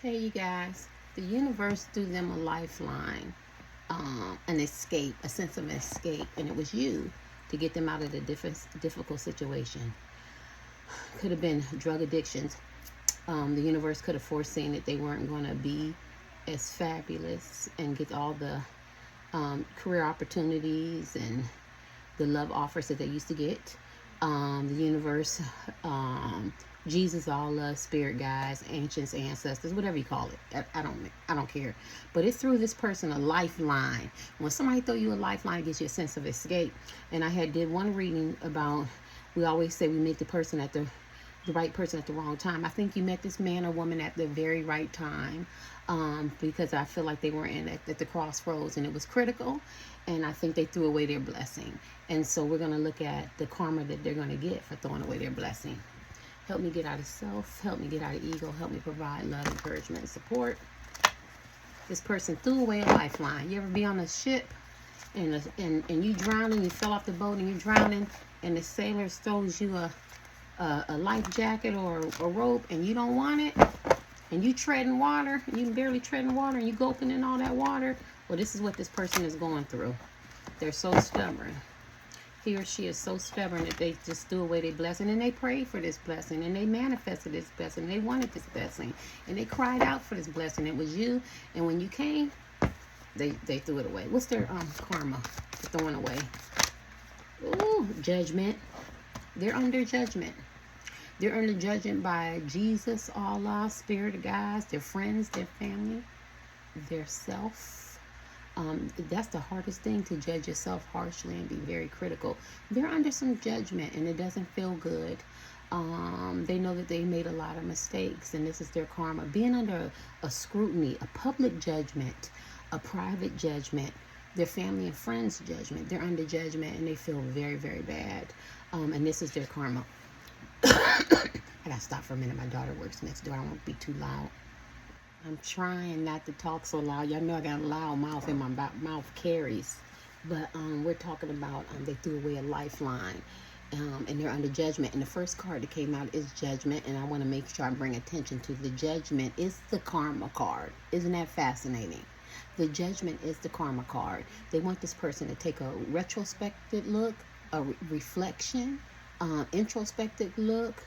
Hey, you guys. The universe threw them a lifeline, an escape, a sense of escape, and it was you to get them out of the difficult situation. Could have been drug addictions. The universe could have foreseen that they weren't going to be as fabulous and get all the career opportunities and the love offers that they used to get. The universe, Jesus, all love, spirit guides, ancients, ancestors, whatever you call it. I don't care. But it threw this person a lifeline. When somebody throw you a lifeline, it gives you a sense of escape. And I did one reading about. We always say we meet the right person at the wrong time. I think you met this man or woman at the very right time, because I feel like they were at the crossroads and it was critical, and I think they threw away their blessing. And so we're going to look at the karma that they're going to get for throwing away their blessing. Help me get out of self, help me get out of ego, help me provide love, encouragement, and support. This person threw away a lifeline. You ever be on a ship and you drowning, you fell off the boat and you're drowning, and the sailor throws you a life jacket or a rope and you don't want it, and you treading water, and you barely treading water, and you gulping in all that water. Well, this is what this person is going through. They're so stubborn. He or she is so stubborn that they just threw away their blessing, and they prayed for this blessing, and they manifested this blessing. They wanted this blessing, and they cried out for this blessing. It was you, and when you came, they threw it away. What's their karma for throwing away? Ooh, judgment. They're under judgment. They're under judgment by Jesus, Allah, spirit guides, their friends, their family, their self. That's the hardest thing, to judge yourself harshly and be very critical. They're under some judgment, and it doesn't feel good. They know that they made a lot of mistakes, and this is their karma. Being under a scrutiny, a public judgment, a private judgment, their family and friends' judgment. They're under judgment, and they feel very, very bad. And this is their karma. I gotta stop for a minute. My daughter works next door. I don't want to be too loud. I'm trying not to talk so loud. Y'all know I got a loud mouth, and my mouth carries. But we're talking about they threw away a lifeline, and they're under judgment. And the first card that came out is judgment, and I want to make sure I bring attention to the judgment. Is the karma card. Isn't that fascinating? The judgment is the karma card. They want this person to take a retrospective look, a reflection, introspective look,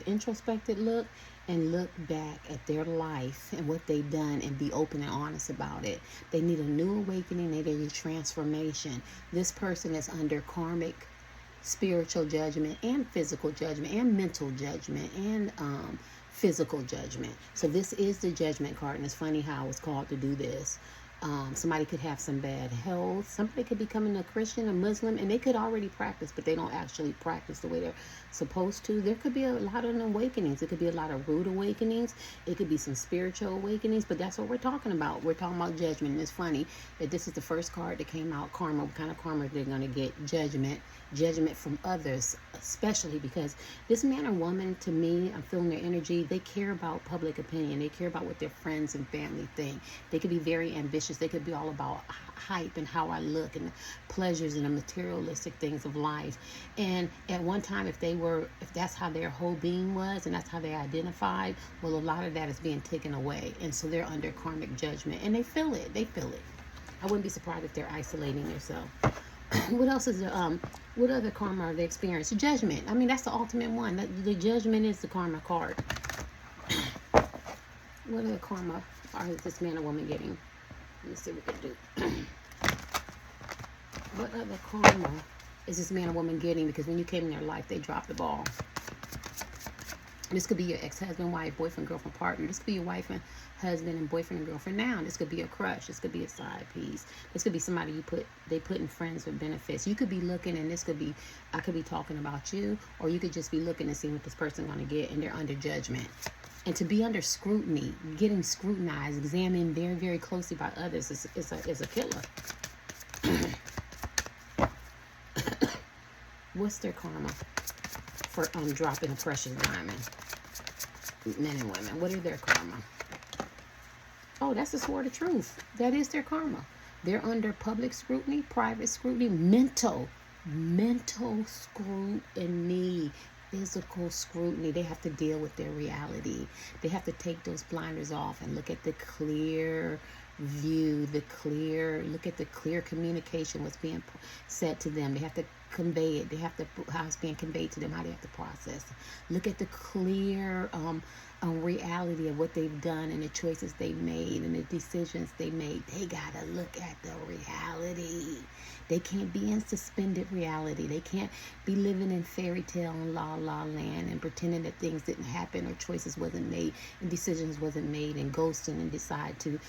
introspective look, and look back at their life and what they've done and be open and honest about it. They need a new awakening. They need a transformation. This person is under karmic, spiritual judgment, and physical judgment, and mental judgment, and physical judgment. So this is the judgment card, and it's funny how it's called to do this. Somebody could have some bad health. Somebody could be becoming a Christian, a Muslim, and they could already practice, but they don't actually practice the way they're supposed to. There could be a lot of awakenings. It could be a lot of rude awakenings. It could be some spiritual awakenings, but that's what we're talking about. We're talking about judgment, and it's funny that this is the first card that came out, karma. What kind of karma they're going to get? Judgment from others, especially because this man or woman, to me, I'm feeling their energy. They care about public opinion. They care about what their friends and family think. They could be very ambitious. They could be all about hype and how I look and the pleasures and the materialistic things of life. And at one time, if that's how their whole being was and that's how they identified, well, a lot of that is being taken away. And so they're under karmic judgment, and they feel it. I wouldn't be surprised if they're isolating themselves. What else is there? What other karma are they experiencing? Judgment. I mean, that's the ultimate one. The judgment is the karma card. What other karma is this man or woman getting? Let me see what we can do. What other karma is this man or woman getting? Because when you came in their life, they dropped the ball. This could be your ex-husband, wife, boyfriend, girlfriend, partner. This could be your wife and husband and boyfriend and girlfriend now. This could be a crush. This could be a side piece. This could be somebody they put in friends with benefits. You could be looking, and I could be talking about you, or you could just be looking and seeing what this person's going to get, and they're under judgment. And to be under scrutiny, getting scrutinized, examined very, very closely by others is a killer. What's their karma for dropping a precious diamond? Men and women, what are their karma? Oh, that's the sword of truth. That is their karma. They're under public scrutiny, private scrutiny, mental scrutiny. physical scrutiny. They have to deal with their reality. They have to take those blinders off and look at the clear view, look at the clear communication, what's being said to them. They have to convey it. They have to, how it's being conveyed to them, how they have to process. Look at the clear reality of what they've done and the choices they made and the decisions they made. They gotta look at the reality. They can't be in suspended reality. They can't be living in fairy tale and la land and pretending that things didn't happen or choices wasn't made and decisions wasn't made and ghosting and decide to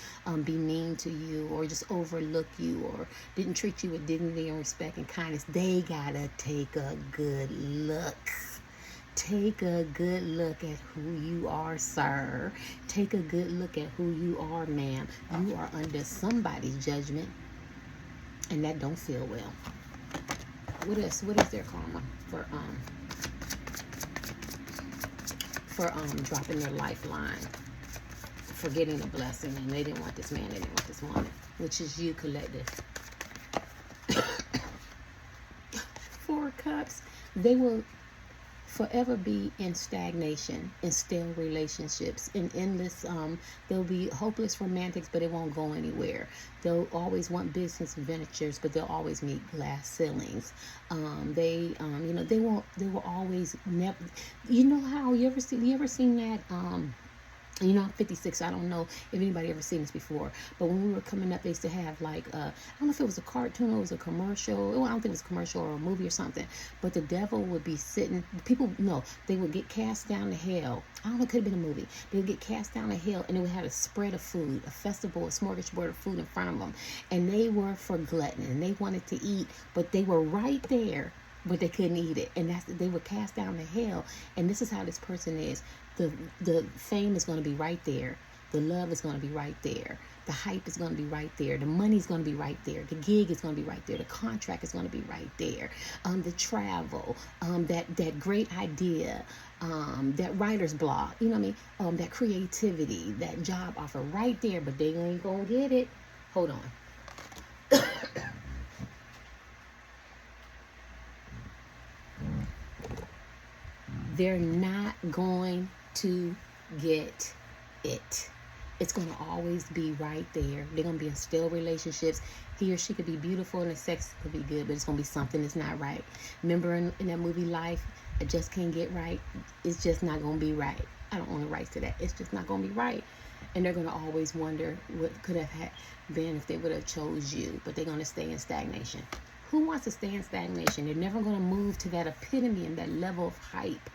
be mean to you or just overlook you or didn't treat you with dignity and respect and kindness. They gotta take a good look. Take a good look at who you are, sir. Take a good look at who you are, ma'am. You are under somebody's judgment, and that don't feel well. What is their karma for dropping their lifeline, for getting a blessing, and they didn't want this man, they didn't want this woman, which is you, collective. Four of Cups, they will forever be in stagnation, in stale relationships, in endless, they'll be hopeless romantics, but it won't go anywhere. They'll always want business ventures, but they'll always meet glass ceilings. They will always never, you ever seen that, I'm 56. I don't know if anybody ever seen this before. But when we were coming up, they used to have like, I don't know if it was a cartoon or it was a commercial. Well, I don't think it was a commercial or a movie or something. But the devil would be sitting, they would get cast down to hell. I don't know, it could have been a movie. They would get cast down to hell and they would have a spread of food, a festival, a smorgasbord of food in front of them. And they were for glutton and they wanted to eat, but they were right there, but they couldn't eat it. And they were cast down to hell. And this is how this person is. The fame is going to be right there. The love is going to be right there. The hype is going to be right there. The money is going to be right there. The gig is going to be right there. The contract is going to be right there. The travel, that great idea, that writer's block, that creativity, that job offer right there, but they ain't going to get it. Hold on. They're not going to get it. It's going to always be right there. They're going to be in stale relationships. He or she could be beautiful and the sex could be good, but it's going to be something that's not right. Remember in that movie Life, I just can't get right. It's just not going to be right. I don't own the rights to that. It's just not going to be right. And they're going to always wonder what could have been if they would have chose you, but they're going to stay in stagnation. Who wants to stay in stagnation? They're never going to move to that epitome and that level of hype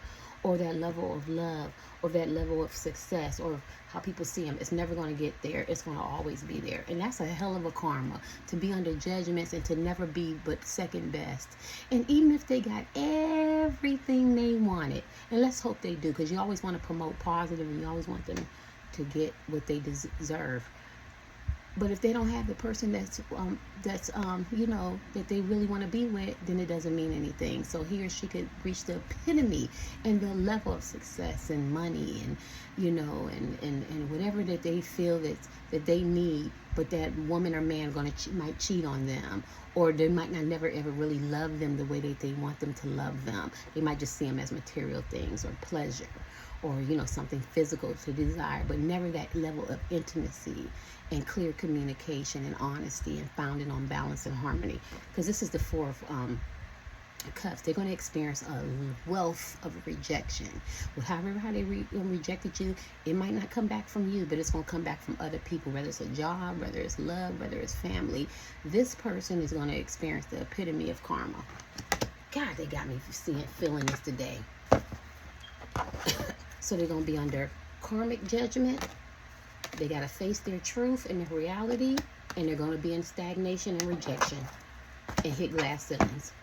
or that level of love or that level of success or how people see them. It's never going to get there. It's going to always be there. And that's a hell of a karma, to be under judgments and to never be but second best. And even if they got everything they wanted, and let's hope they do, because you always want to promote positive and you always want them to get what they deserve. But if they don't have the person that they really want to be with, then it doesn't mean anything. So he or she could reach the epitome and the level of success and money and and whatever that they feel that they need, but that woman or man might cheat on them, or they might not never ever really love them the way that they want them to love them. They might just see them as material things or pleasure, or something physical to desire, but never that level of intimacy and clear communication and honesty and founded on balance and harmony. Because this is the Four of Cups. They're going to experience a wealth of rejection. How they rejected you, it might not come back from you, but it's going to come back from other people, whether it's a job, whether it's love, whether it's family. This person is going to experience the epitome of karma. God, they got me feeling this today. So they're going to be under karmic judgment. They got to face their truth and their reality, and they're going to be in stagnation and rejection and hit glass ceilings.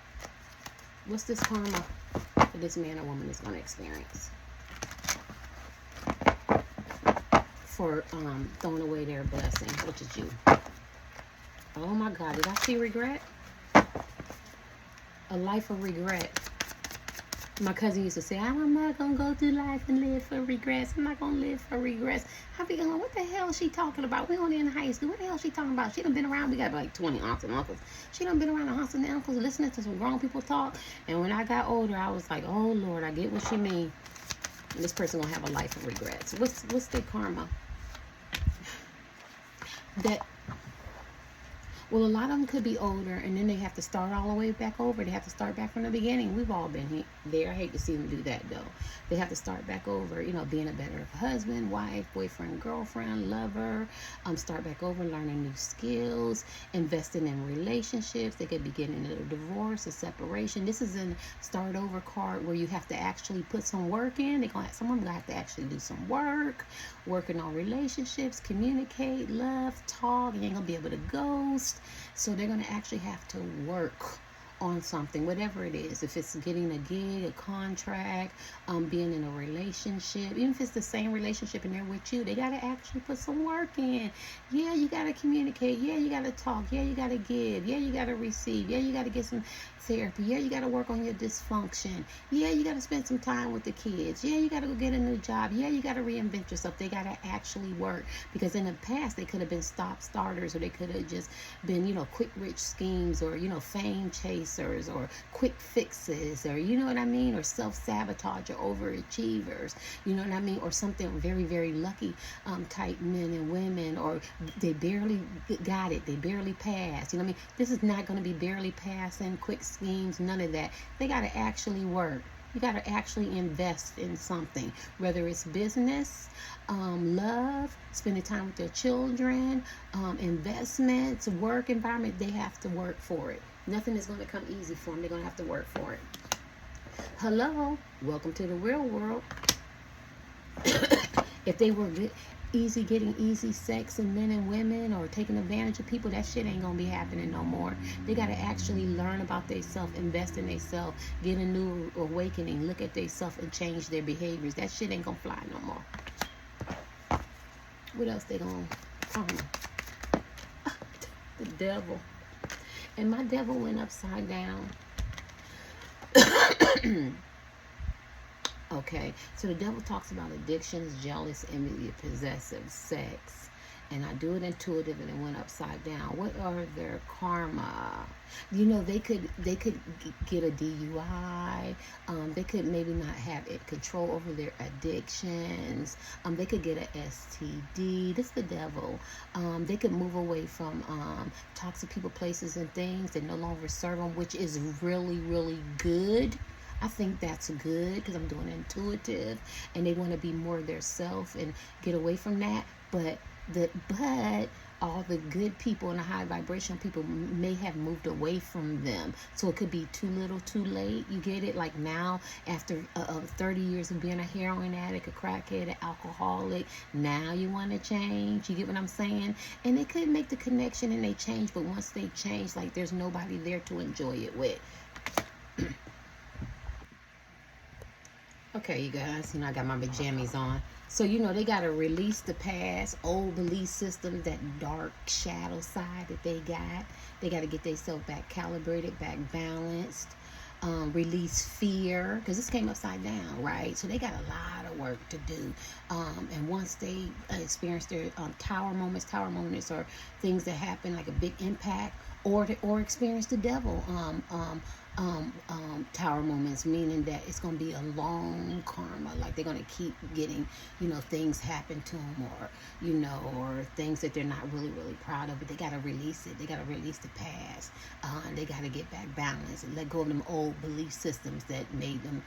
What's this karma that this man or woman is going to experience for throwing away their blessing, which is you? Oh my God, did I see regret? A life of regret. My cousin used to say, I'm not going to go through life and live for regrets. I'm not going to live for regrets. I be going, what the hell is she talking about? We only in high school. What the hell is she talking about? She done been around. We got like 20 aunts and uncles. She done been around the aunts and uncles listening to some grown people talk. And when I got older, I was like, oh, Lord, I get what she mean. And this person going to have a life of regrets. What's their karma? That Well, a lot of them could be older, and then they have to start all the way back over. They have to start back from the beginning. We've all been there. I hate to see them do that, though. They have to start back over, being a better husband, wife, boyfriend, girlfriend, lover. Start back over, learning new skills, investing in relationships. They could be getting a divorce, a separation. This is a start over card where you have to actually put some work in. Someone's gonna have to actually do some work, working on relationships, communicate, love, talk. You ain't gonna be able to ghost. So they're going to actually have to work on something, whatever it is. If it's getting a gig, a contract, being in a relationship, even if it's the same relationship and they're with you, they got to actually put some work in. Yeah, you got to communicate. Yeah, you got to talk. Yeah, you got to give. Yeah, you got to receive. Yeah, you got to get some therapy. Yeah, you got to work on your dysfunction. Yeah, you got to spend some time with the kids. Yeah, you got to go get a new job. Yeah, you got to reinvent yourself. They got to actually work, because in the past they could have been stop starters, or they could have just been, quick rich schemes, or fame chasers, or quick fixes, or what I mean, or self-sabotage, or overachievers, what I mean, or something very, very lucky type men and women, or they barely got it, they barely passed. I mean, this is not going to be barely passing, quick schemes, none of that. They got to actually work. You got to actually invest in something, whether it's business, love, spending time with their children, investments, work environment. They have to work for it. Nothing is going to come easy for them. They're going to have to work for it. Hello, welcome to the real world. If they were getting easy sex and men and women, or taking advantage of people, that shit ain't gonna be happening no more. They gotta actually learn about themselves, invest in themselves, get a new awakening, look at themselves and change their behaviors. That shit ain't gonna fly no more. What else they gonna the devil. And my devil went upside down. Okay, so the devil talks about addictions, jealous, envy, possessive, sex, and I do it intuitive, and it went upside down. What are their karma? They could get a DUI. They could maybe not have control over their addictions. They could get an STD. This is the devil. They could move away from toxic people, places, and things that no longer serve them, which is really, really good. I think that's good, because I'm doing intuitive, and they want to be more their self and get away from that. But all the good people and the high vibrational people may have moved away from them. So it could be too little, too late. You get it? Like now, after 30 years of being a heroin addict, a crackhead, an alcoholic, now you want to change. You get what I'm saying? And they could make the connection and they change, but once they change, like there's nobody there to enjoy it with. Okay, you guys, I got my pajamas on. So, they got to release the past, old belief systems, that dark shadow side that they got. They got to get themselves back calibrated, back balanced, release fear, because this came upside down, right? So they got a lot of work to do. And once they experience their tower moments are things that happen, like a big impact, or experience the devil tower moments, meaning that it's going to be a long karma, like they're going to keep getting things happen to them, or things that they're not really, really proud of, but they got to release it. They got to release the past. They got to get back balanced and let go of them old belief systems that made them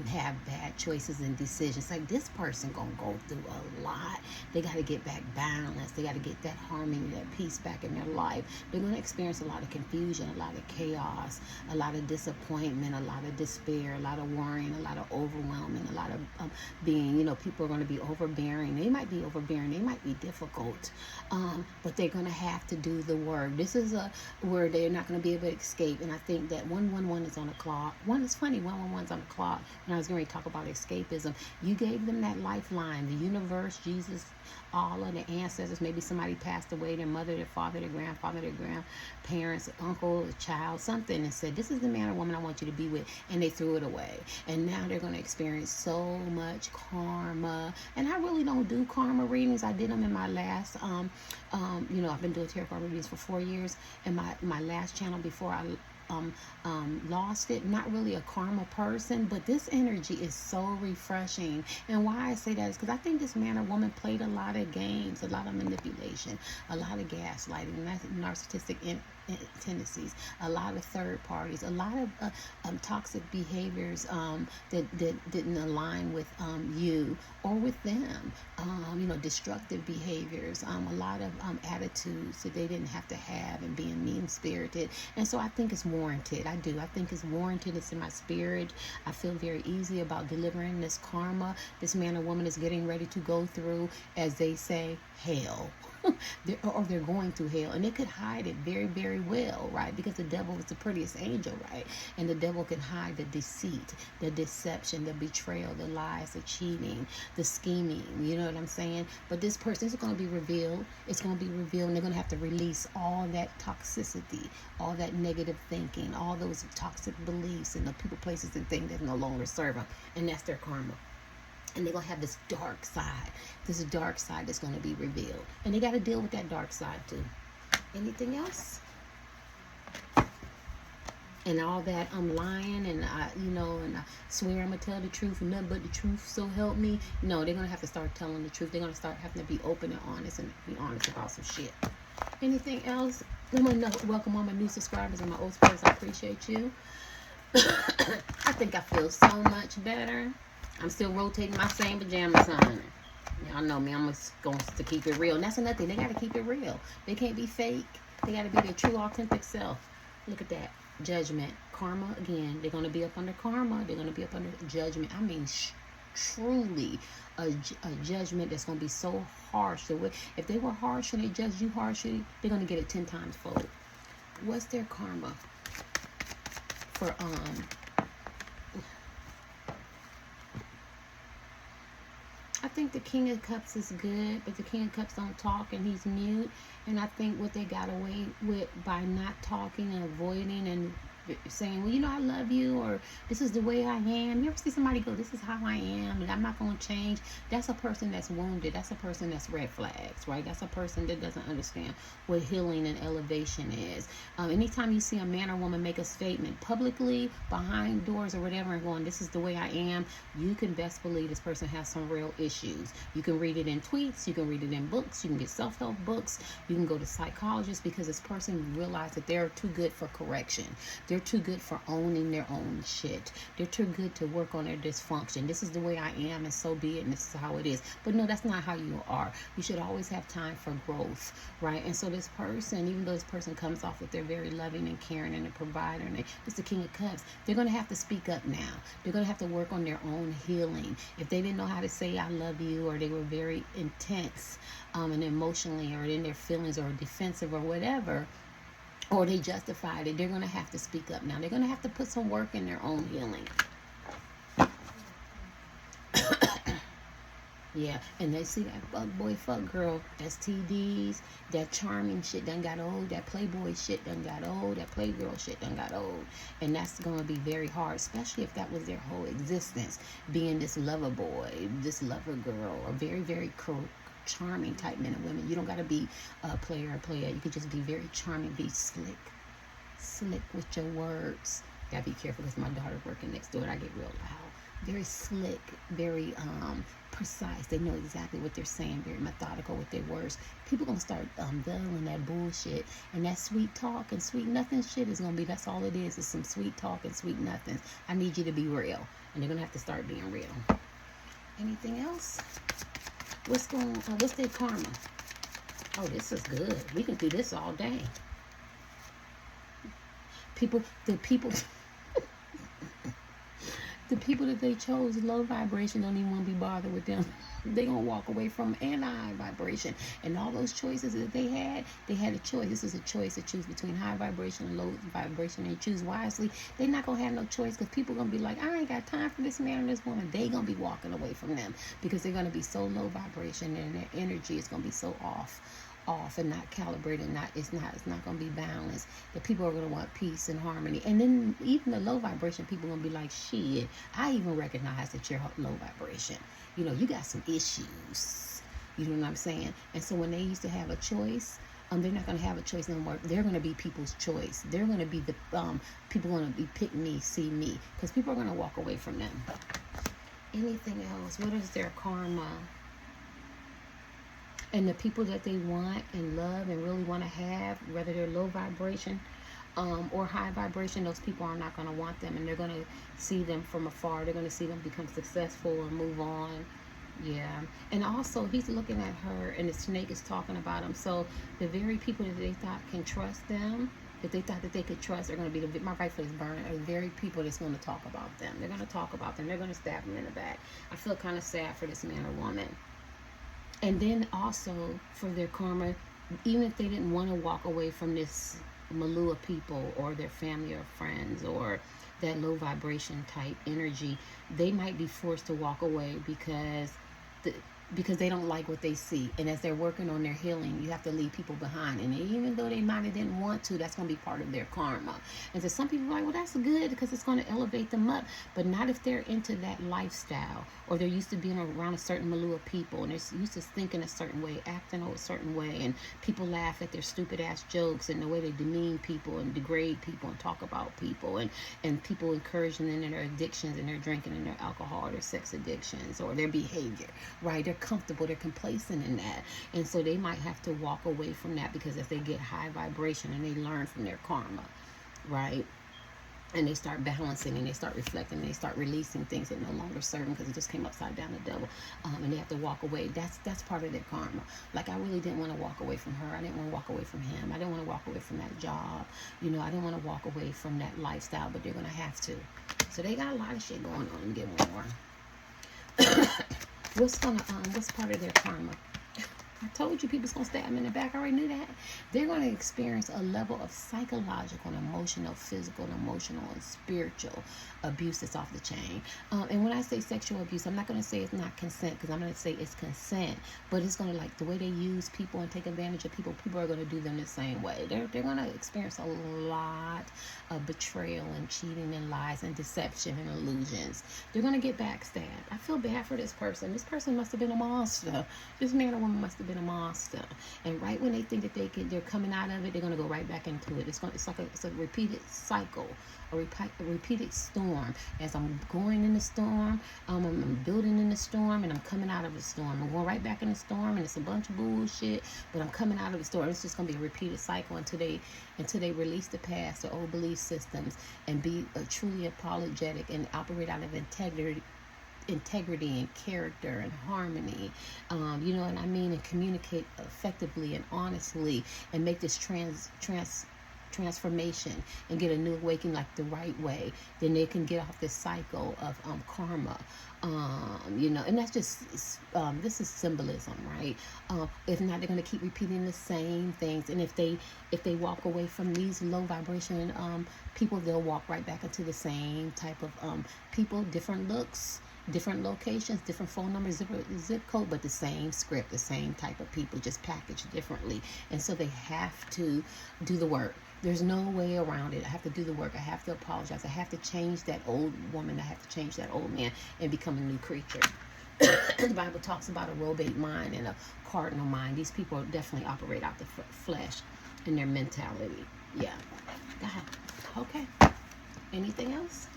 have bad choices and decisions. Like, this person gonna go through a lot. They got to get back balanced. They got to get that harmony, that peace back in their life. They're going to experience a lot of confusion, a lot of chaos, a lot of disappointment, a lot of despair, a lot of worrying, a lot of overwhelming, a lot of being, people are going to be overbearing. They might be overbearing. They might be difficult, but they're going to have to do the work. This is where they're not going to be able to escape. And I think that 111 is on the clock. It's funny, 111's on the clock. When I was going to talk about escapism, you gave them that lifeline, the universe, Jesus, all of the ancestors. Maybe somebody passed away, their mother, their father, their grandfather, their grandparents, uncle, a child, something, and said, this is the man man or woman I want you to be with, and they threw it away. And now they're going to experience so much karma. And I really don't do karma readings. I did them in my last, I've been doing tarot card readings for 4 years. And my last channel before I lost it. Not really a karma person, but this energy is so refreshing. And why I say that is because I think this man or woman played a lot of games, a lot of manipulation, a lot of gaslighting, narcissistic tendencies, a lot of third parties, a lot of toxic behaviors that didn't align with you or with them, destructive behaviors, a lot of attitudes that they didn't have to have, and being mean-spirited. And so I think it's warranted. I think it's warranted. It's in my spirit. I feel very easy about delivering this karma this man or woman is getting ready to go through, as they say, hell. They're going through hell, and they could hide it very, very well, right? Because the devil is the prettiest angel, right? And the devil can hide the deceit, the deception, the betrayal, the lies, the cheating, the scheming. You know what I'm saying? But this person is going to be revealed. It's going to be revealed, and they're going to have to release all that toxicity, all that negative thinking, all those toxic beliefs, and the people, places, and things that no longer serve them, and that's their karma. And they're going to have this dark side that's going to be revealed. And they got to deal with that dark side too. Anything else? And all that I'm lying, and I swear I'm going to tell the truth and nothing but the truth, so help me. No, they're going to have to start telling the truth. They're going to start having to be open and honest, and be honest about some shit. Anything else? I want to welcome all my new subscribers and my old subscribers. I appreciate you. I think I feel so much better. I'm still rotating my same pajamas on. Y'all know me. I'm just going to keep it real. And that's another thing. They got to keep it real. They can't be fake. They got to be their true, authentic self. Look at that. Judgment. Karma, again. They're going to be up under karma. They're going to be up under judgment. I mean, truly a judgment that's going to be so harsh. If they were harsh and they judged you harshly, they're going to get it 10 times fold. What's their karma for, I think the King of Cups is good, but the King of Cups don't talk, and he's mute. And I think what they got away with by not talking and avoiding and saying, well, I love you, or this is the way I am. You ever see somebody go, this is how I am, and I'm not going to change? That's a person that's wounded. That's a person that's red flags, right? That's a person that doesn't understand what healing and elevation is. Anytime you see a man or woman make a statement publicly, behind doors or whatever, and going, this is the way I am, you can best believe this person has some real issues. You can read it in tweets. You can read it in books. You can get self-help books. You can go to psychologists, because this person realized that they're too good for correction. They're too good for owning their own shit. They're too good to work on their dysfunction. This is the way I am, and so be it, and this is how it is. But no, that's not how you are. You should always have time for growth, right? And so this person, even though this person comes off that they're very loving and caring and a provider, and it's the King of Cups, they're going to have to speak up now. They're going to have to work on their own healing. If they didn't know how to say I love you, or they were very intense and emotionally, or in their feelings, or defensive, or whatever, or they justified it, they're going to have to speak up now. They're going to have to put some work in their own healing. Yeah, and they see that fuck boy, fuck girl, STDs, that charming shit done got old, that playboy shit done got old, that playgirl shit done got old. And that's going to be very hard, especially if that was their whole existence, being this lover boy, this lover girl, or very, very charming type men and women. You don't got to be a player or player. You could just be very charming, be slick with your words. Gotta be careful, because my daughter's working next door and I get real loud. Very slick, very precise. They know exactly what they're saying, very methodical with their words. People gonna start dulling that bullshit, and that sweet talk and sweet nothing shit is gonna be, that's all it is some sweet talk and sweet nothings. I need you to be real, and they're gonna have to start being real. Anything else? What's going on? What's their karma? Oh, this is good. We can do this all day. The people that they chose low vibration don't even want to be bothered with them. They're going to walk away from an high vibration. And all those choices that they had a choice. This is a choice to choose between high vibration and low vibration, and choose wisely. They're not going to have no choice, because people going to be like, I ain't got time for this man or this woman. They're going to be walking away from them, because they're going to be so low vibration, and their energy is going to be so off. off and not calibrated, it's not going to be balanced. The people are going to want peace and harmony. And then even the low vibration people are going to be like, shit, I even recognize that you're low vibration. You know, you got some issues. You know what I'm saying? And so when they used to have a choice, they're not going to have a choice no more. They're going to be people's choice. They're going to be the people going to be pick me, see me, because people are going to walk away from them. Anything else? What is their karma? And the people that they want and love and really want to have, whether they're low vibration or high vibration, those people are not going to want them, and they're going to see them from afar. They're going to see them become successful or move on. Yeah. And also, he's looking at her, and the snake is talking about him. So the very people that they thought can trust them, that they thought that they could trust, are going to be my right foot is burning. Are the very people that's going to talk about them. They're going to talk about them. They're going to stab them in the back. I feel kind of sad for this man or woman. And then also for their karma, even if they didn't want to walk away from this Malua people or their family or friends or that low vibration type energy, they might be forced to walk away because they don't like what they see. And as they're working on their healing, you have to leave people behind. And even though they might have didn't want to, that's going to be part of their karma. And so some people are like, well, that's good because it's going to elevate them up. But not if they're into that lifestyle, or they're used to being around a certain Malua people, and they're used to thinking a certain way, acting a certain way, and people laugh at their stupid ass jokes and the way they demean people and degrade people and talk about people, and people encouraging them in their addictions and their drinking and their alcohol, their sex addictions, or their behavior, right? They're comfortable, they're complacent in that. And so they might have to walk away from that, because as they get high vibration and they learn from their karma, right? And they start balancing and they start reflecting and they start releasing things that no longer serve them because it just came upside down the double, and they have to walk away. That's part of their karma. Like, I really didn't want to walk away from her. I didn't want to walk away from him. I didn't want to walk away from that job. You know, I didn't want to walk away from that lifestyle, but they're going to have to. So they got a lot of shit going on. Let me get one more. What's part of their karma? I told you people's going to stab them in the back. I already knew that. They're going to experience a level of psychological and emotional, physical and emotional and spiritual abuse that's off the chain. And when I say sexual abuse, I'm not going to say it's not consent, because I'm going to say it's consent. But it's going to, like, the way they use people and take advantage of people, people are going to do them the same way. They're going to experience a lot of betrayal and cheating and lies and deception and illusions. They're going to get backstabbed. I feel bad for this person. This person must have been a monster. This man or woman must have been a monster. And right when they think that they're coming out of it, they're going to go right back into it. It's a repeated cycle, a repeated storm. As I'm going in the storm, I'm building in the storm, and I'm coming out of the storm. I'm going right back in the storm, and it's a bunch of bullshit, but I'm coming out of the storm. It's just going to be a repeated cycle until they release the past, the old belief systems, and be truly apologetic and operate out of integrity and character and harmony, you know what I mean, and communicate effectively and honestly, and make this transformation and get a new awakening, like the right way. Then they can get off this cycle of karma, you know. And that's just this is symbolism, right? If not, they're going to keep repeating the same things. And if they walk away from these low vibration people, they'll walk right back into the same type of people, different looks, different locations, different phone numbers, different zip code, but the same script, the same type of people, just packaged differently. And so they have to do the work. There's no way around it. I have to do the work. I have to apologize. I have to change that old woman. I have to change that old man and become a new creature. The Bible talks about a robate mind and a cardinal mind. These people definitely operate out the flesh and their mentality. Yeah. God. Okay. Anything else?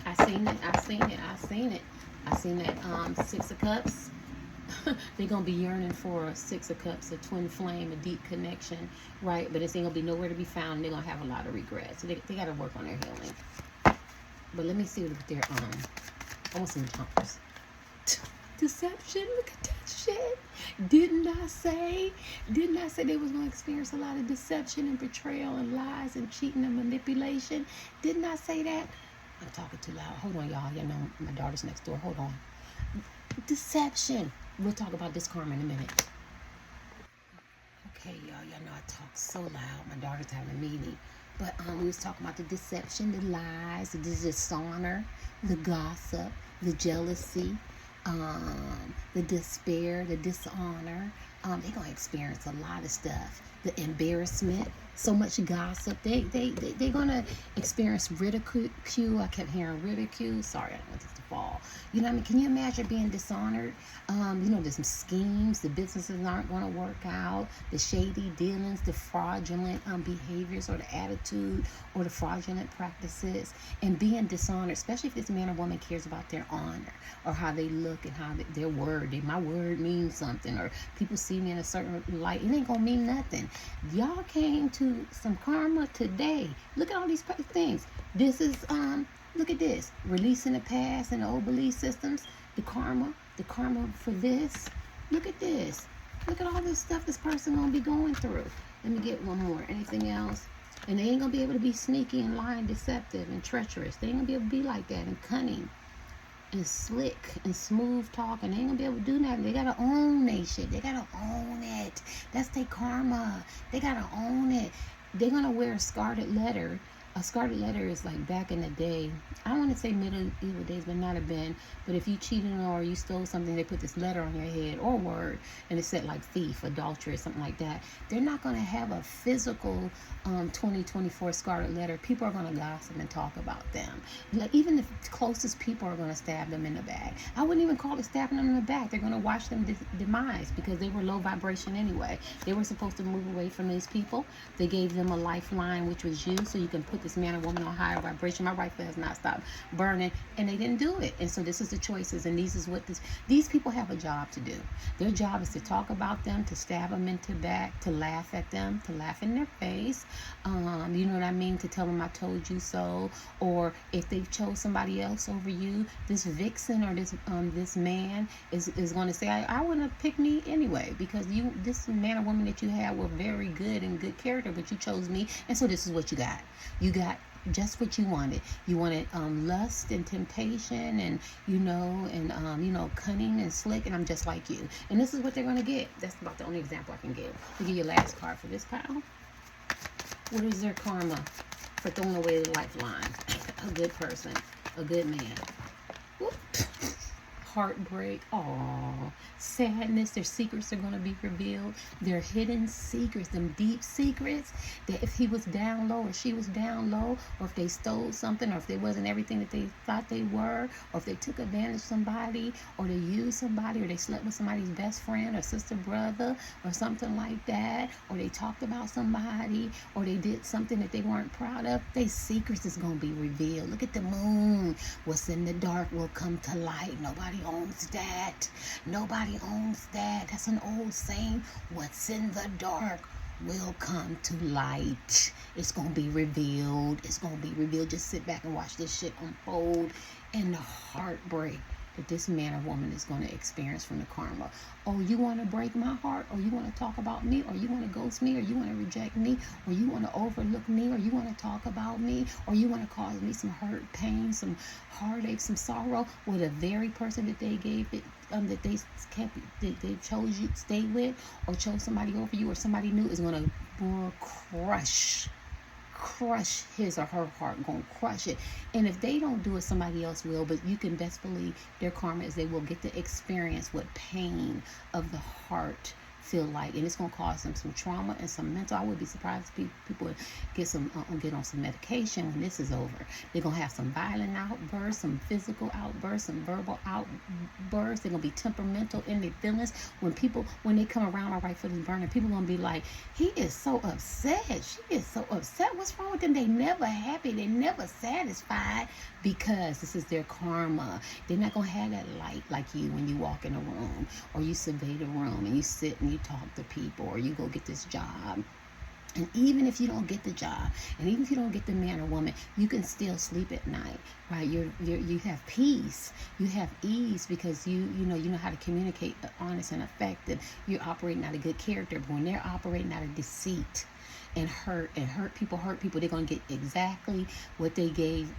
I seen that Six of Cups. They're going to be yearning for a Six of Cups, a twin flame, a deep connection, right? But it's ain't going to be nowhere to be found. They're going to have a lot of regrets. So they got to work on their healing. But let me see what they're I want some jumpers. Deception, look at that shit. Didn't I say they was going to experience a lot of deception and betrayal and lies and cheating and manipulation? Didn't I say that? I'm talking too loud. Hold on, y'all. Y'all know my daughter's next door. Hold on. Deception. We'll talk about this karma in a minute. Okay, y'all know I talk so loud. My daughter's having a meeting. But we was talking about the deception, the lies, the dishonor, the gossip, the jealousy, the despair, the dishonor, they're going to experience a lot of stuff. The embarrassment, so much gossip. They're going to experience ridicule. I kept hearing ridicule. Sorry, I don't want this to fall. You know what I mean? Can you imagine being dishonored? There's some schemes. The businesses aren't going to work out. The shady dealings, the fraudulent behaviors or the attitude or the fraudulent practices. And being dishonored, especially if this man or woman cares about their honor or how they look and how their word. My word means something. Or people see me in a certain light. It ain't going to mean nothing. Y'all came to some karma today. Look at all these things. This is look at this. Releasing the past and the old belief systems. The karma for this. Look at this. Look at all this stuff this person gonna be going through. Let me get one more. Anything else? And they ain't gonna be able to be sneaky and lying, deceptive and treacherous. They ain't gonna be able to be like that and cunning and slick and smooth talking. They ain't gonna be able to do nothing. They gotta own their shit. They gotta own it. That's their karma. They gotta own it. They're gonna wear a scarlet letter. A scarlet letter is like back in the day. I don't want to say medieval days, but not have been. But if you cheated or you stole something, they put this letter on your head or word, and it said like thief, adultery, or something like that. They're not going to have a physical 2024 scarlet letter. People are going to gossip and talk about them. Like even the closest people are going to stab them in the back. I wouldn't even call it stabbing them in the back. They're going to watch them demise because they were low vibration anyway. They were supposed to move away from these people. They gave them a lifeline, which was you, so you can put this man or woman on higher vibration. My rifle has not stopped burning, and they didn't do it. And so this is the choices, and these people have a job to do. Their job is to talk about them, to stab them into the back, to laugh at them, to laugh in their face. You know what I mean? To tell them I told you so. Or if they chose somebody else over you, this vixen or this man is going to say, I want to pick me anyway because this man or woman that you had were very good and good character, but you chose me, and so this is what you got. You got just what you wanted. You wanted lust and temptation and cunning and slick, and I'm just like you. And this is what they're going to get. That's about the only example I can give. I'll give you your last card for this pile. What is their karma for throwing away the lifeline? A good person, a good man. Whoop. Heartbreak, sadness. Their secrets are going to be revealed. Their hidden secrets, them deep secrets, that if he was down low or she was down low, or if they stole something, or if they wasn't everything that they thought they were, or if they took advantage of somebody, or they used somebody, or they slept with somebody's best friend or sister, brother, or something like that, or they talked about somebody, or they did something that they weren't proud of, their secrets is going to be revealed. Look at the moon. What's in the dark will come to light. Nobody owns that. Nobody owns that. That's an old saying. What's in the dark will come to light. It's going to be revealed. It's going to be revealed. Just sit back and watch this shit unfold. And the heartbreak that this man or woman is going to experience from the karma. Oh, you want to break my heart? Or you want to talk about me? Or you want to ghost me? Or you want to reject me? Or you want to overlook me? Or you want to talk about me? Or you want to cause me some hurt, pain, some heartache, some sorrow? Well, the very person that they gave it, that they chose you to stay with, or chose somebody over you, or somebody new, is going to crush his or her heart, gonna crush it. And if they don't do it, somebody else will. But you can best believe their karma is they will get to experience what pain of the heart feel like, and it's going to cause them some trauma and some mental. I would be surprised if people get on some medication when this is over. They're going to have some violent outbursts, some physical outbursts, some verbal outbursts. They're going to be temperamental in their feelings. When they come around, all right, for this burning, people are going to be like, he is so upset. She is so upset. What's wrong with them? They never happy. They never satisfied, because this is their karma. They're not going to have that light like you when you walk in a room, or you survey the room and you sit and you talk to people, or you go get this job. And even if you don't get the job, and even if you don't get the man or woman, you can still sleep at night, right? You have peace, you have ease, because you know how to communicate honest and effective. You're operating out of good character. But when they're operating out of deceit and hurt people, they're going to get exactly what they gave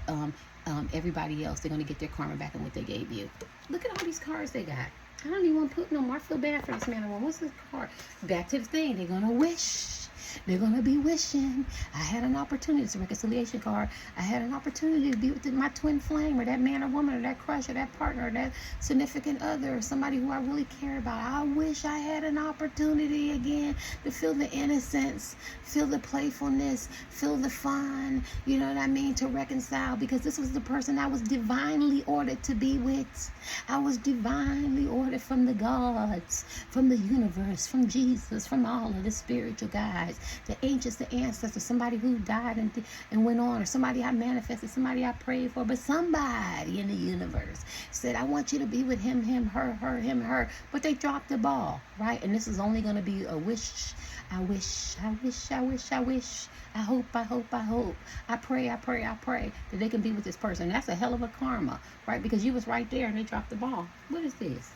everybody else. They're going to get their karma back on what they gave you. Look at all these cards they got. I don't even want to put no more. I feel bad for this man or woman. What's this card? Back to the thing. They're going to wish. They're going to be wishing I had an opportunity. It's a reconciliation card. I had an opportunity to be with my twin flame, or that man or woman, or that crush, or that partner, or that significant other, or somebody who I really care about. I wish I had an opportunity again to feel the innocence, feel the playfulness, feel the fun, you know what I mean, to reconcile, because this was the person I was divinely ordered to be with. I was divinely ordered from the gods, from the universe, from Jesus, from all of the spiritual guides, the ancients, the ancestors, somebody who died and went on, or somebody I manifested, somebody I prayed for, but somebody in the universe said, I want you to be with him, her, him, her, but they dropped the ball, right? And this is only going to be a wish. I wish, I wish, I wish, I wish. I hope, I hope, I hope. I pray, I pray, I pray that they can be with this person. That's a hell of a karma, right? Because you was right there and they dropped the ball. What is this?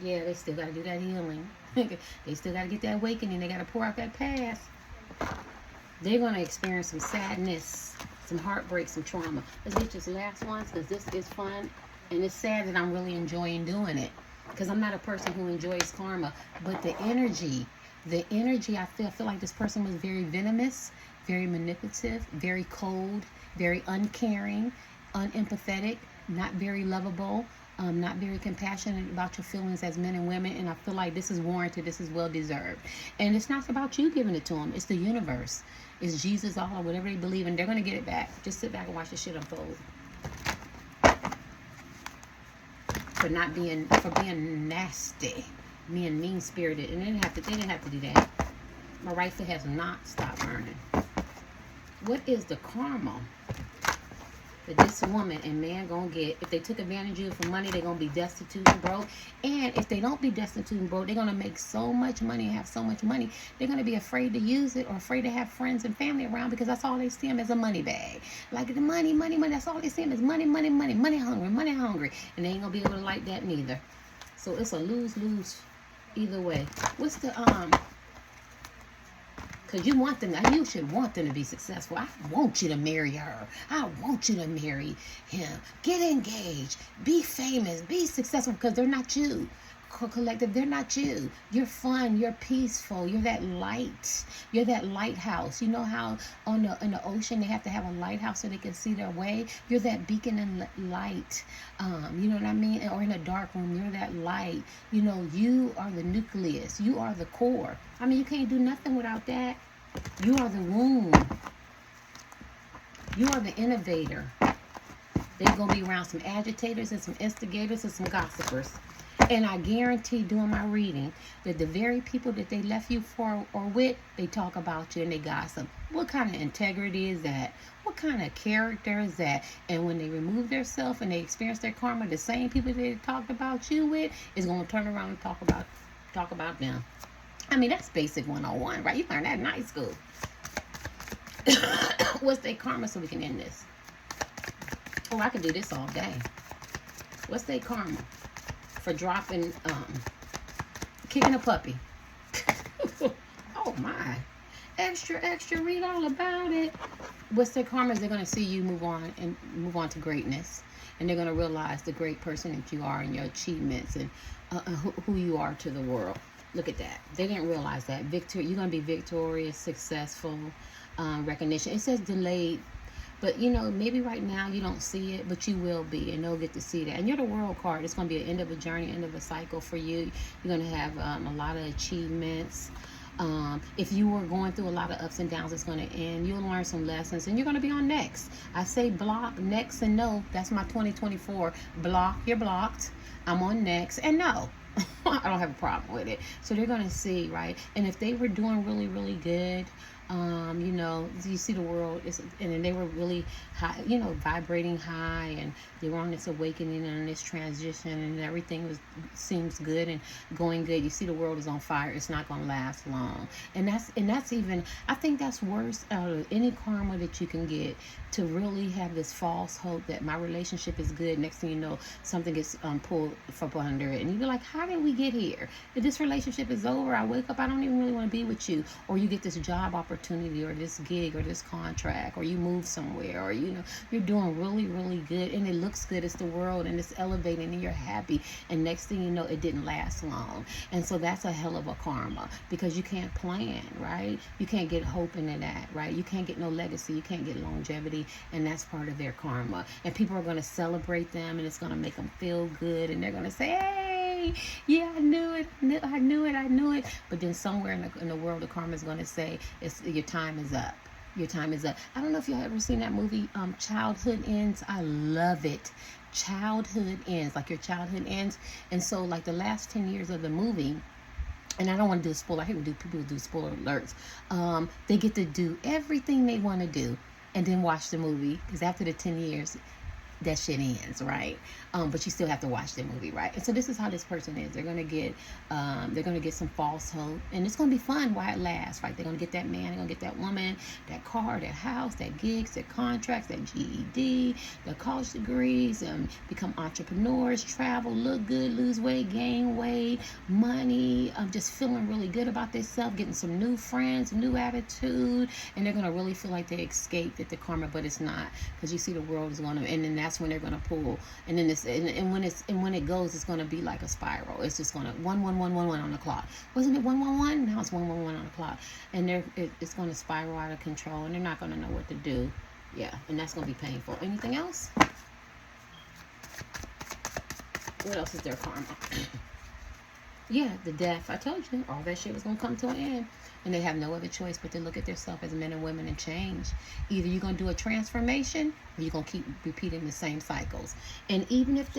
Yeah, they still got to do that healing. They still got to get that awakening. They got to pour out that past. They're going to experience some sadness, some heartbreak, some trauma. Let's get this last one, because this is fun. And it's sad that I'm really enjoying doing it, because I'm not a person who enjoys karma. But the energy I feel like this person was very venomous, very manipulative, very cold, very uncaring, unempathetic, not very lovable, not very compassionate about your feelings as men and women. And I feel like this is warranted. This is well deserved. And it's not about you giving it to them. It's the universe. It's Jesus, all, whatever they believe in. They're going to get it back. Just sit back and watch the shit unfold. For being nasty, being mean-spirited. And they didn't have to do that. My right foot has not stopped burning. What is the karma that this woman and man gonna get if they took advantage of you for money? They're gonna be destitute and broke. And if they don't be destitute and broke, they're gonna make so much money and have so much money, they're gonna be afraid to use it, or afraid to have friends and family around, because that's all they see them as, a money bag. Like the money. That's all they see them as, money hungry. And they ain't gonna be able to like that neither. So it's a lose-lose either way. What's the because you should want them to be successful. I want you to marry her. I want you to marry him. Get engaged. Be famous. Be successful, because they're not you. Collective, they're not you. You're fun. You're peaceful. You're that light. You're that lighthouse. You know how in the ocean they have to have a lighthouse so they can see their way? You're that beacon and light. You know what I mean? Or in a dark room, you're that light. You know, you are the nucleus. You are the core. I mean, you can't do nothing without that. You are the womb. You are the innovator. They're going to be around some agitators and some instigators and some gossipers. And I guarantee, doing my reading, that the very people that they left you for or with, they talk about you and they gossip. What kind of integrity is that? What kind of character is that? And when they remove themselves and they experience their karma, the same people they talked about you with is going to turn around and talk about them. I mean, that's basic 101, right? You learned that in high school. What's their karma, so we can end this? Oh, I could do this all day. What's their karma for dropping, kicking a puppy? Oh my. Extra, read all about it. What's their karma is they're going to see you move on to greatness. And they're going to realize the great person that you are and your achievements and who you are to the world. Look at that. They didn't realize that. You're going to be victorious, successful, recognition. It says delayed, but you know, maybe right now you don't see it, but you will be, and they'll get to see that. And you're the world card. It's going to be an end of a journey, end of a cycle for you. You're going to have a lot of achievements. If you were going through a lot of ups and downs, it's going to end. You'll learn some lessons, and you're going to be on next. I say block, next, and no. That's my 2024. Block, you're blocked. I'm on next, and no. I don't have a problem with it. So they're going to see, right? And if they were doing really, really good, you know, you see the world, and then they were really high, you know, vibrating high, and they were on this awakening and this transition, and everything seems good and going good. You see the world is on fire. It's not going to last long. And that's even, I think that's worse out of any karma that you can get, to really have this false hope that my relationship is good. Next thing you know, something gets pulled from under it, and you be like, how did we get here? If this relationship is over, I wake up, I don't even really want to be with you. Or you get this job opportunity opportunity or this gig or this contract, or you move somewhere, or you're doing really, really good and it looks good. It's the world and it's elevating and you're happy, and next thing you know, it didn't last long. And so that's a hell of a karma, because you can't plan, right? You can't get hope into that, right? You can't get no legacy, you can't get longevity, and that's part of their karma. And people are going to celebrate them, and it's going to make them feel good, and they're going to say, hey, yeah, I knew it, I knew it. But then somewhere in the world, the karma is going to say, your time is up. Your time is up. I don't know if y'all ever seen that movie, Childhood Ends. I love it. Childhood Ends, like your childhood ends. And so like the last 10 years of the movie, and I don't want to do a spoiler. I hate when people do spoiler alerts. They get to do everything they want to do and then watch the movie, because after the 10 years, that shit ends, right? But you still have to watch the movie, right? And so this is how this person is. They're gonna get some false hope, and it's gonna be fun while it lasts, right? They're gonna get that man, they're gonna get that woman, that car, that house, that gigs, that contracts, that GED, the college degrees, become entrepreneurs, travel, look good, lose weight, gain weight, money, just feeling really good about themselves, getting some new friends, new attitude, and they're gonna really feel like they escaped at the karma, but it's not, because you see the world is gonna, and then that's when they're gonna pull, and then when it goes, it's gonna be like a spiral. It's just gonna 1 on the clock. Wasn't it 1 Now it's 1 on the clock, and it's gonna spiral out of control, and they're not gonna know what to do. Yeah, and that's gonna be painful. Anything else? What else is their karma? Yeah, the death. I told you all that shit was gonna come to an end, and they have no other choice but to look at themselves as men and women and change. Either you're gonna do a transformation, or you're gonna keep repeating the same cycles. And even if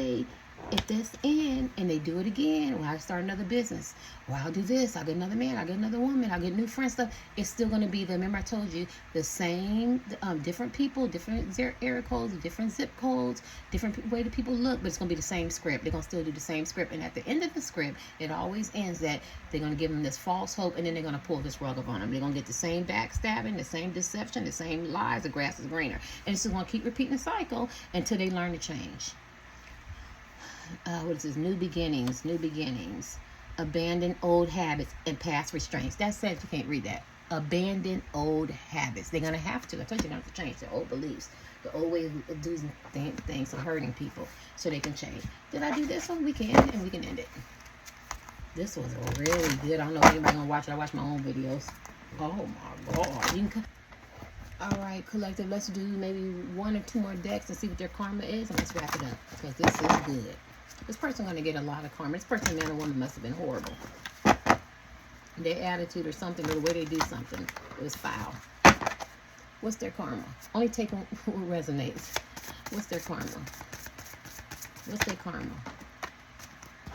that's in and they do it again, well, I start another business, well, I'll do this, I'll get another man, I'll get another woman, I'll get new friends, stuff, it's still going to be remember I told you, the same, different people, different area codes, different zip codes, different way that people look, but it's going to be the same script. They're going to still do the same script, and at the end of the script, it always ends that they're going to give them this false hope, and then they're going to pull this rug up on them. They're going to get the same backstabbing, the same deception, the same lies, the grass is greener, and it's just going to keep repeating the cycle until they learn to change. What is this? New beginnings. Abandon old habits and past restraints. That says you can't read that. Abandon old habits. They're going to have to. I told you, they're going to have to change their old beliefs, the old way of doing things, of hurting people, so they can change. Did I do this one? We can, and we can end it. This was really good. I don't know if anybody's going to watch it. I watch my own videos. Oh, my God. All right, collective, let's do maybe 1 or 2 more decks and see what their karma is, and let's wrap it up, because this is good. This person going to get a lot of karma. This person, man or woman, must have been horrible. Their attitude or something, or the way they do something, it was foul. What's their karma? Only take what resonates. What's their karma? What's their karma?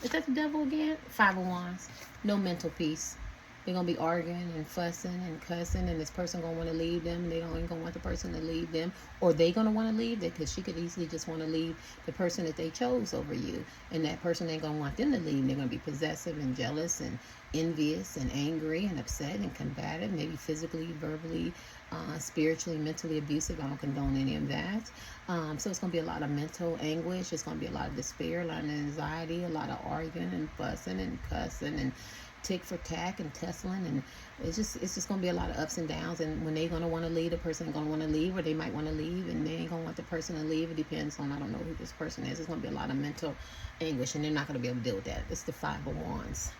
Is that the devil again? 5 of Wands. No mental peace. They're going to be arguing and fussing and cussing, and this person going to want to leave them. They don't even going to want the person to leave them. Or they going to want to leave them, because she could easily just want to leave the person that they chose over you. And that person ain't going to want them to leave. They're going to be possessive and jealous and envious and angry and upset and combative, maybe physically, verbally, spiritually, mentally abusive. I don't condone any of that. So it's going to be a lot of mental anguish. It's going to be a lot of despair, a lot of anxiety, a lot of arguing and fussing and cussing and tick for tack and tussling, and it's just going to be a lot of ups and downs. And when they're going to want to leave, the person ain't going to want to leave, or they might want to leave and they ain't going to want the person to leave. It depends on, I don't know who this person is. It's going to be a lot of mental anguish, and they're not going to be able to deal with that. It's the 5 of Wands.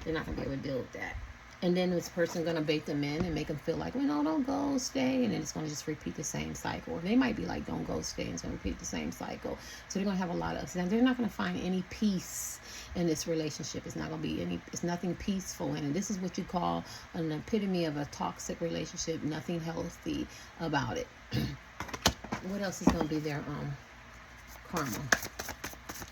They're not going to be able to deal with that. And then this person going to bait them in and make them feel like, well, no, don't go, stay. And then it's going to just repeat the same cycle. Or they might be like, don't go, stay. And it's going to repeat the same cycle. So they're going to have a lot of ups and downs. They're not going to find any peace in this relationship. It's not going to be it's nothing peaceful in it. This is what you call an epitome of a toxic relationship. Nothing healthy about it. What else is going to be their karma?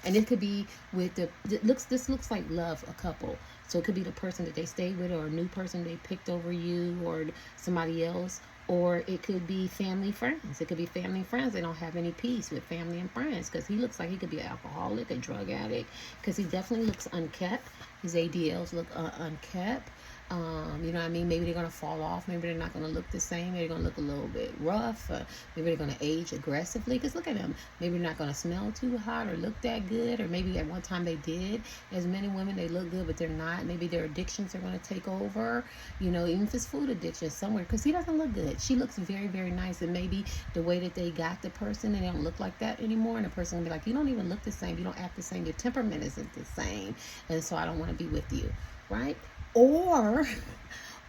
And it could be with this looks like love, a couple. So it could be the person that they stayed with, or a new person they picked over you, or somebody else. Or it could be family, friends. It could be family, friends. They don't have any peace with family and friends, because he looks like he could be an alcoholic, a drug addict, because he definitely looks unkept. His ADLs look unkept. You know what I mean? Maybe they're going to fall off. Maybe they're not going to look the same. Maybe they're going to look a little bit rough. Maybe they're going to age aggressively. Because look at them. Maybe they're not going to smell too hot or look that good. Or maybe at one time they did. As men and women, they look good, but they're not. Maybe their addictions are going to take over. You know, even if it's food addiction somewhere. Because he doesn't look good. She looks very, very nice. And maybe the way that they got the person, and they don't look like that anymore. And the person will be like, you don't even look the same. You don't act the same. Your temperament isn't the same. And so I don't want to be with you. Right? Or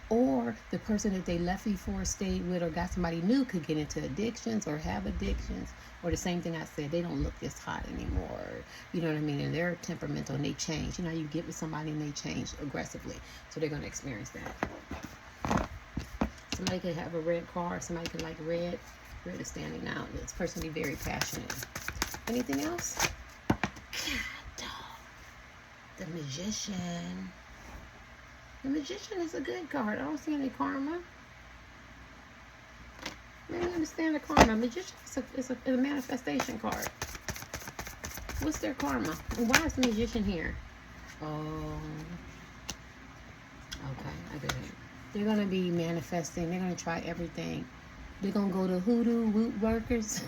the person that they left before, stayed with, or got somebody new could get into addictions or have addictions. Or the same thing I said, they don't look this hot anymore. You know what I mean? And they're temperamental and they change. You know, you get with somebody and they change aggressively. So they're going to experience that. Somebody could have a red car. Somebody could like red. Red is standing out. This person will be very passionate. Anything else? The Magician. The Magician is a good card. I don't see any karma. Let me understand the karma. Magician is a manifestation card. What's their karma? And why is the Magician here? Oh. Okay, I get it. They're going to be manifesting. They're going to try everything. They're going to go to hoodoo, root workers,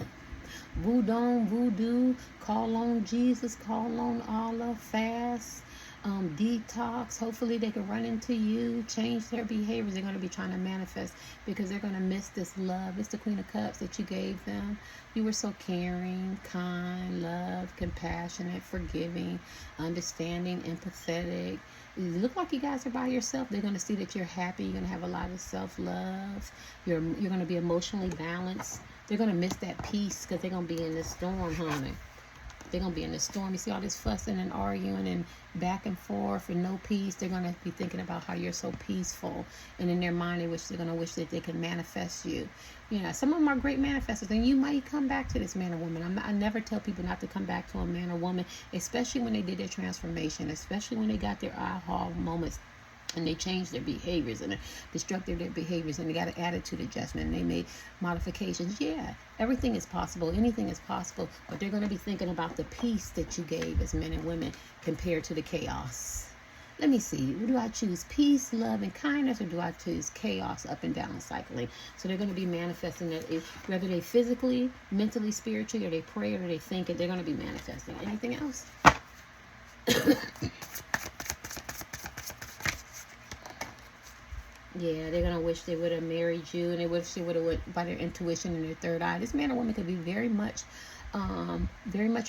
voodoo, call on Jesus, call on Allah, fast. Detox. Hopefully they can run into you, change their behaviors. They're going to be trying to manifest because they're going to miss this love. It's the Queen of Cups that you gave them. You were so caring, kind, love, compassionate, forgiving, understanding, empathetic. You look like you guys are by yourself. They're going to see that you're happy. You're going to have a lot of self-love. You're going to be emotionally balanced. They're going to miss that peace because they're going to be in this storm, honey. They're going to be in the storm. You see all this fussing and arguing and back and forth and no peace. They're going to be thinking about how you're so peaceful. And in their mind, they're going to wish that they could manifest you. You know, some of them are great manifestors. And you might come back to this man or woman. I never tell people not to come back to a man or woman, especially when they did their transformation, especially when they got their aha moments. And they changed their behaviors and destructed their behaviors, and they got an attitude adjustment, and they made modifications. Yeah, everything is possible. Anything is possible. But they're going to be thinking about the peace that you gave as men and women compared to the chaos. Let me see. Do I choose peace, love, and kindness, or do I choose chaos, up and down cycling? So they're going to be manifesting that, whether they physically, mentally, spiritually, or they pray, or they think it, they're going to be manifesting. Anything else? Yeah, they're going to wish they would have married you, and they wish they would have went by their intuition and their third eye. This man or woman could be very much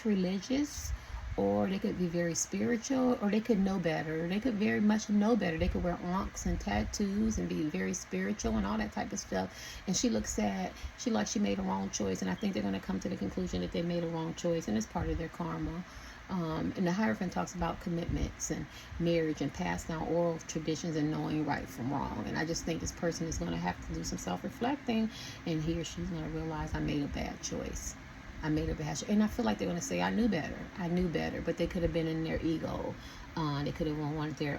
religious, or they could be very spiritual, or they could know better. They could very much know better. They could wear ankhs and tattoos and be very spiritual and all that type of stuff. And she looks sad. She made a wrong choice, and I think they're going to come to the conclusion that they made a wrong choice, and it's part of their karma. And the Hierophant talks about commitments and marriage and passed down oral traditions and knowing right from wrong. And I just think this person is going to have to do some self-reflecting, and he or she's going to realize I made a bad choice. I made a bad choice. And I feel like they're going to say, I knew better. But they could have been in their ego. They could have wanted their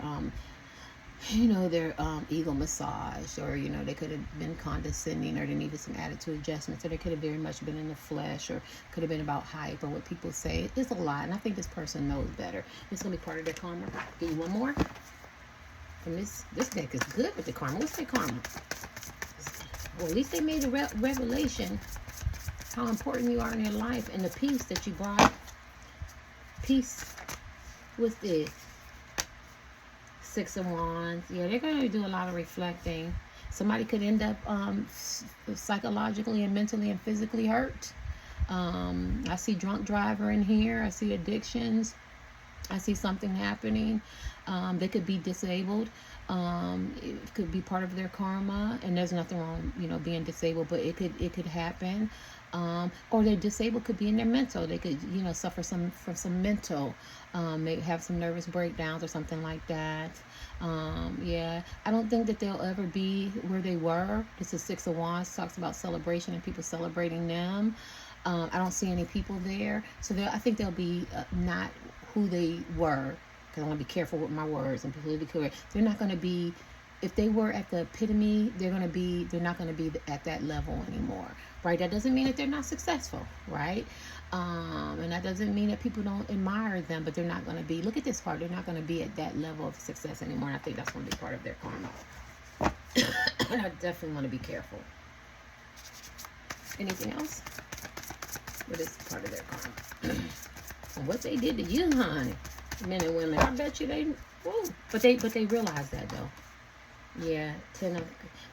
ego massage, or they could have been condescending, or they needed some attitude adjustments, or they could have very much been in the flesh, or could have been about hype or what people say. It's a lot, and I think this person knows better. It's gonna be part of their karma. Give you one more from this deck. Is good with the karma. What's their karma? Well, at least they made a revelation how important you are in their life, and the peace that you brought. Peace with the Six of Wands. Yeah, they're going to do a lot of reflecting. Somebody could end up psychologically and mentally and physically hurt. I see drunk driver in here. I see addictions. I see something happening. They could be disabled. It could be part of their karma, and there's nothing wrong, being disabled, but it could happen. Or they're disabled, could be in their mental. They could, suffer from some mental, maybe have some nervous breakdowns or something like that. Yeah, I don't think that they'll ever be where they were. This is Six of Wands, talks about celebration and people celebrating them. I don't see any people there. So I think they'll be not who they were, because I want to be careful with my words and politically correct. They're not going to be if they were at the epitome, they're not going to be at that level anymore, right? That doesn't mean that they're not successful, right? And that doesn't mean that people don't admire them, but they're not going to be, look at this card, they're not going to be at that level of success anymore. And I think that's going to be part of their karma. And I definitely want to be careful. Anything else? What is part of their karma? And what they did to you, honey, men and women, I bet you they, whoa. But they realize that though. Yeah,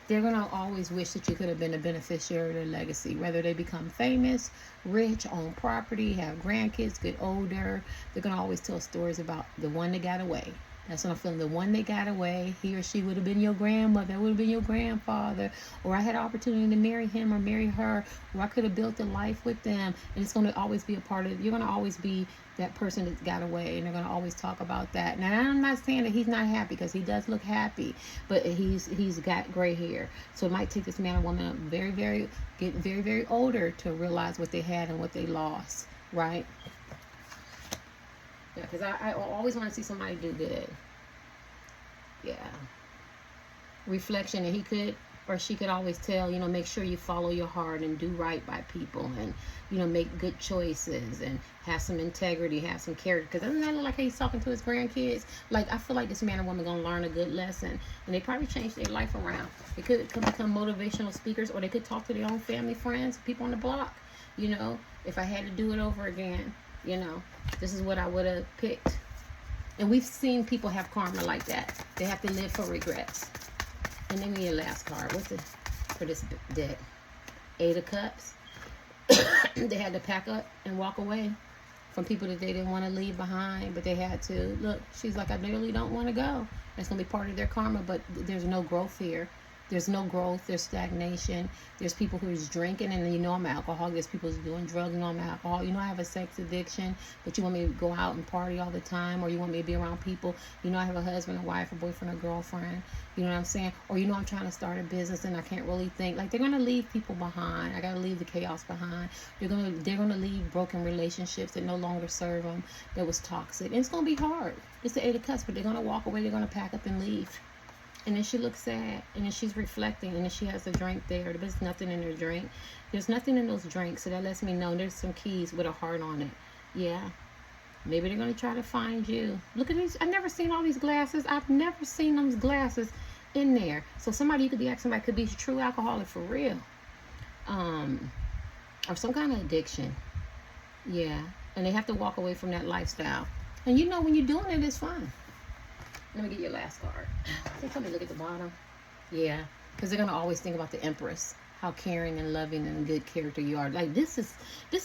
they're gonna always wish that you could have been a beneficiary of their legacy. Whether they become famous, rich, own property, have grandkids, get older, they're gonna always tell stories about the one that got away. That's what I'm feeling. The one that got away, he or she would have been your grandmother, would have been your grandfather, or I had an opportunity to marry him or marry her, or I could have built a life with them. And it's going to always be a part of it. You're going to always be that person that got away, and they're going to always talk about that. Now, I'm not saying that he's not happy, because he does look happy, but he's got gray hair. So it might take this man or woman very, very older to realize what they had and what they lost, right? Yeah, because I always want to see somebody do good. Yeah. Reflection, and he could or she could always tell, make sure you follow your heart and do right by people, and, make good choices and have some integrity, have some character. Because doesn't that look like he's talking to his grandkids? Like, I feel like this man or woman going to learn a good lesson, and they probably change their life around. They could become motivational speakers, or they could talk to their own family, friends, people on the block. If I had to do it over again, this is what I would have picked. And we've seen people have karma like that. They have to live for regrets. And then your last card. What's it for this deck? 8 of Cups. They had to pack up and walk away from people that they didn't want to leave behind, but they had to. Look, she's like, I really don't want to go. That's going to be part of their karma, but there's no growth here. There's no growth. There's stagnation. There's people who's drinking, and I'm an alcoholic. There's people who's doing drugs, and I'm an alcoholic. I have a sex addiction, but you want me to go out and party all the time, or you want me to be around people. I have a husband, a wife, a boyfriend, a girlfriend. You know what I'm saying? Or I'm trying to start a business, and I can't really think. Like, they're gonna leave people behind. I gotta leave the chaos behind. They're gonna leave broken relationships that no longer serve them, that was toxic. And it's gonna be hard. It's the 8 of Cups, but they're gonna walk away. They're gonna pack up and leave. And then she looks sad, and then she's reflecting, and then she has a drink there. There's nothing in her drink. There's nothing in those drinks, so that lets me know there's some keys with a heart on it. Yeah. Maybe they're going to try to find you. Look at these. I've never seen all these glasses. I've never seen those glasses in there. So somebody, you could be asking, somebody could be a true alcoholic for real. Or some kind of addiction. Yeah. And they have to walk away from that lifestyle. And when you're doing it, it's fun. Let me get your last card. Tell me, look at the bottom. Yeah, because they're gonna always think about the Empress, how caring and loving and good character you are. Like, this is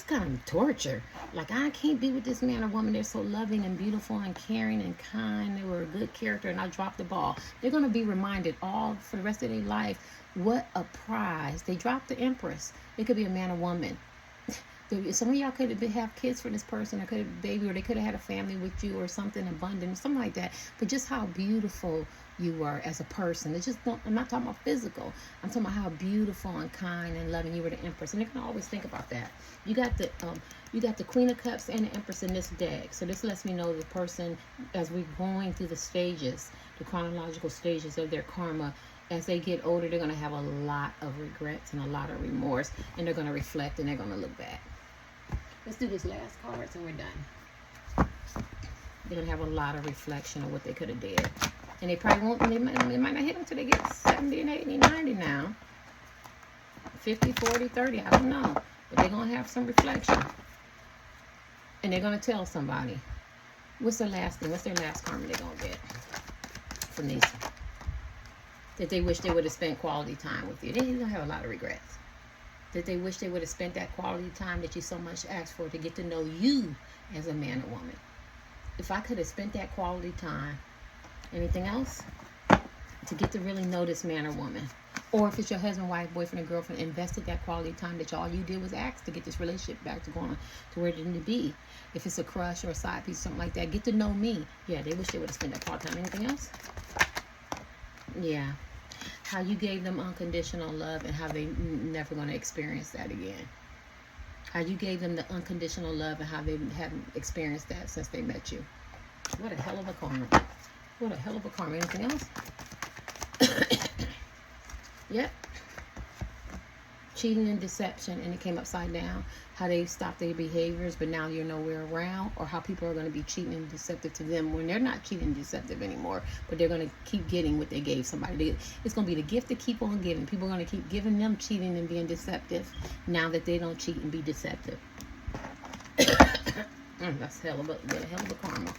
kind of torture. Like, I can't be with this man or woman. They're so loving and beautiful and caring and kind. They were a good character, and I dropped the ball. They're gonna be reminded all for the rest of their life what a prize. They dropped the Empress. It could be a man or woman. Some of y'all could have kids for this person, or could have a baby, or they could have had a family with you, or something abundant, something like that. But just how beautiful you were as a person. It's just I'm not talking about physical. I'm talking about how beautiful and kind and loving you were, the Empress. And they're gonna always think about that. You got the Queen of Cups and the Empress in this deck. So this lets me know the person, as we're going through the stages, the chronological stages of their karma. As they get older, they're going to have a lot of regrets and a lot of remorse, and they're going to reflect, and they're going to look back. Let's do this last card, and we're done. They're going to have a lot of reflection of what they could have did. And they probably won't, they might not hit them until they get 70 and 80, 90 now. 50, 40, 30, I don't know. But they're going to have some reflection. And they're going to tell somebody. What's the last thing? What's their last karma they're going to get from these? That they wish they would have spent quality time with you. They're going to have a lot of regrets. That they wish they would have spent that quality time that you so much asked for, to get to know you as a man or woman. If I could have spent that quality time. Anything else? To get to really know this man or woman. Or if it's your husband, wife, boyfriend, or girlfriend, invested that quality time that all you did was ask to get this relationship back to going to where it needed to be. If it's a crush or a side piece, something like that, get to know me. Yeah, they wish they would have spent that quality time. Anything else? Yeah. How you gave them unconditional love, and how they never going to experience that again. How you gave them the unconditional love, and how they haven't experienced that since they met you. What a hell of a karma. What a hell of a karma. Anything else? Yep. Cheating and deception, and it came upside down. How they stopped their behaviors, but now you're nowhere around, or how people are going to be cheating and deceptive to them when they're not cheating and deceptive anymore, but they're going to keep getting what they gave somebody. It's going to be the gift to keep on giving. People are going to keep giving them cheating and being deceptive now that they don't cheat and be deceptive. That's a hell of a karma.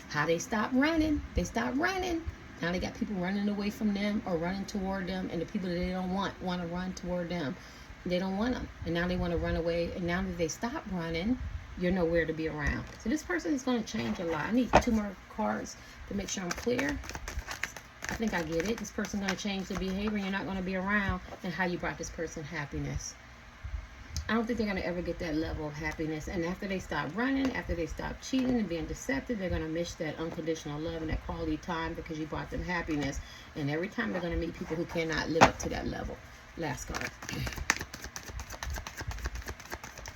How they stop running. They stop running. Now they got people running away from them or running toward them, and the people that they don't want to run toward them. They don't want them, and now they want to run away. And now that they stop running, you're nowhere to be around. So this person is going to change a lot. I need 2 more cards to make sure I'm clear. I think I get it. This person's going to change the behavior. You're not going to be around, and how you brought this person happiness. I don't think they're going to ever get that level of happiness. And after they stop running, after they stop cheating and being deceptive, they're going to miss that unconditional love and that quality time because you brought them happiness. And every time they're going to meet people who cannot live up to that level. Last card.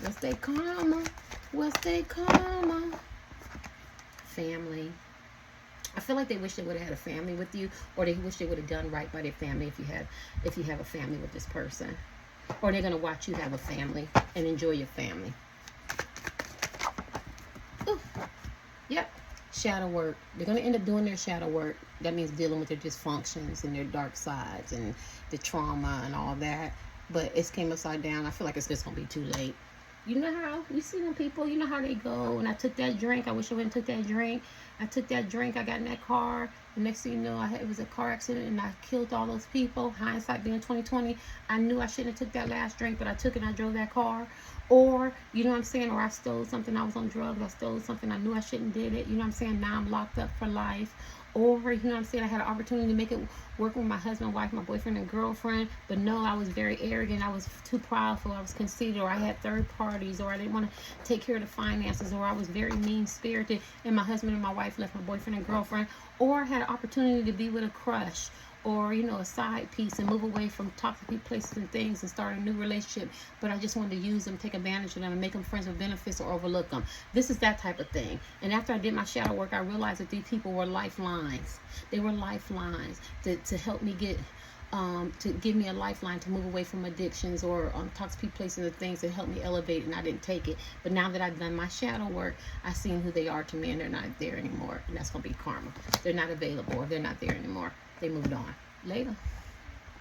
What's their karma? What's their karma? Family. I feel like they wish they would have had a family with you, or they wish they would have done right by their family if you have a family with this person. Or they're going to watch you have a family and enjoy your family. Ooh. Yep. Shadow work. They're going to end up doing their shadow work. That means dealing with their dysfunctions and their dark sides and the trauma and all that. But it's came upside down. I feel like it's just going to be too late. You know how you see them people, you know how they go. And I took that drink. I wish I wouldn't took that drink. I took that drink. I got in that car. The next thing you know, it was a car accident and I killed all those people. Hindsight being 2020, I knew I shouldn't have took that last drink, but I took it and I drove that car. Or, you know what I'm saying? Or I stole something. I was on drugs. I stole something. I knew I shouldn't did it. You know what I'm saying? Now I'm locked up for life. Or, you know what I'm saying, I had an opportunity to make it work with my husband, wife, my boyfriend, and girlfriend. But no, I was very arrogant. I was too prideful. I was conceited. Or I had third parties. Or I didn't want to take care of the finances. Or I was very mean-spirited. And my husband and my wife left my boyfriend and girlfriend. Or I had an opportunity to be with a crush. Or, you know, a side piece and move away from toxic places and things and start a new relationship. But I just wanted to use them, take advantage of them, and make them friends with benefits or overlook them. This is that type of thing. And after I did my shadow work, I realized that these people were lifelines. They were lifelines to help me get, to give me a lifeline to move away from addictions or toxic places and things that helped me elevate, and I didn't take it. But now that I've done my shadow work, I've seen who they are to me, and they're not there anymore. And that's going to be karma. They're not available, or they're not there anymore. They moved on. Later.